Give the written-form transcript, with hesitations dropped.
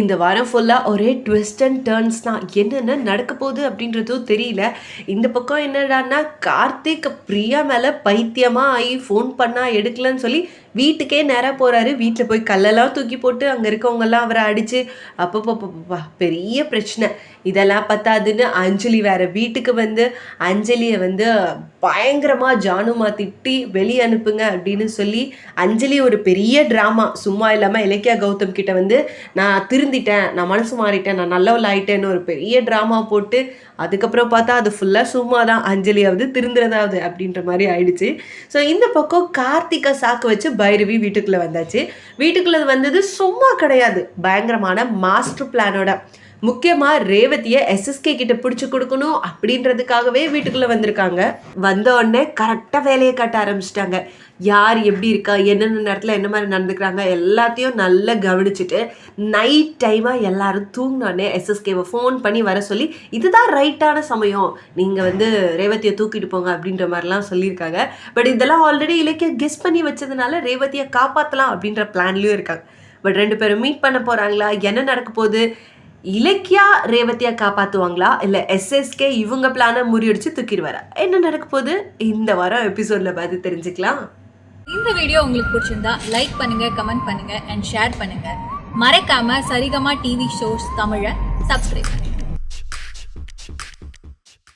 இந்த வாரம் ஃபுல்லாக ஒரே ட்விஸ்ட் அண்ட் டர்ன்ஸ் தான். என்னென்ன நடக்க போகுது அப்படின்றதும் தெரியல. இந்த பக்கம் என்னடான்னா, கார்த்திக் பிரியா மேலே பைத்தியமாக ஆகி ஃபோன் பண்ணால் எடுக்கலன்னு சொல்லி வீட்டுக்கே நேராக போகிறாரு. வீட்டில் போய் கல்லெல்லாம் தூக்கி போட்டு அங்கே இருக்கவங்கெல்லாம் அவரை அடித்து அப்பப்பப்பா பெரிய பிரச்சனை. இதெல்லாம் பத்தாதுன்னு அஞ்சலி வேறு வீட்டுக்கு வந்து அஞ்சலியை வந்து பயங்கரமாக ஜானுமா திட்டி வெளியே அனுப்புங்க அப்படின்னு சொல்லி அஞ்சலி ஒரு பெரிய ட்ராமா. சும்மா இல்லாமல் இலக்கியா கௌதம் கிட்ட வந்து நான் திருந்திட்டேன், நான் மனசு மாறிட்டேன், நான் நல்லவள் ஆயிட்டேன்னு ஒரு பெரிய ட்ராமா போட்டு அதுக்கப்புறம் பார்த்தா அது ஃபுல்லாக சும்மா தான், அஞ்சலியாவது திருந்துறதாவது அப்படின்ற மாதிரி ஆயிடுச்சு. ஸோ இந்த பக்கம் கார்த்திகை சாக்கு வச்சு பைரவி வீட்டுக்குள்ளே வந்தாச்சு. வீட்டுக்குள்ளே வந்தது சும்மா கிடையாது, பயங்கரமான மாஸ்டர் பிளானோட. முக்கியமாக ரேவதியை எஸ்எஸ்கே கிட்ட பிடிச்சி கொடுக்கணும் அப்படின்றதுக்காகவே வீட்டுக்குள்ளே வந்திருக்காங்க. வந்த உடனே கரெக்டாக வேலையை காட்ட ஆரம்பிச்சிட்டாங்க. யார் எப்படி இருக்கா, என்னென்ன நேரத்தில் என்ன மாதிரி நடந்துக்கிறாங்க எல்லாத்தையும் நல்லா கவனிச்சுட்டு நைட் டைமாக எல்லாரும் தூங்கினோடனே எஸ்எஸ்கேவை ஃபோன் பண்ணி வர சொல்லி இதுதான் ரைட்டான சமயம், நீங்கள் வந்து ரேவதியை தூக்கிட்டு போங்க அப்படின்ற மாதிரிலாம் சொல்லியிருக்காங்க. பட் இதெல்லாம் ஆல்ரெடி இலக்கிய கெஸ் பண்ணி வச்சதுனால ரேவதியை காப்பாற்றலாம் அப்படின்ற பிளான்லேயும் இருக்காங்க. பட் ரெண்டு பேரும் மீட் பண்ண போகிறாங்களா, என்ன நடக்க போகுது, இலக்கியா ரேவதியை காப்பாற்றுவாங்களா இல்லை எஸ்எஸ்கே இவங்க பிளானை முறியடிச்சு தூக்கிடுவாரா, என்ன நடக்க போகுது இந்த வாரம் எபிசோடில் பார்த்து தெரிஞ்சுக்கலாம். இந்த வீடியோ உங்களுக்கு பிடிச்சிருந்தா லைக் பண்ணுங்க, கமெண்ட் பண்ணுங்க அண்ட் ஷேர் பண்ணுங்க. மறக்காம சரிகமா டிவி ஷோஸ் தமிழை சப்ஸ்கிரைப் பண்ணுங்க.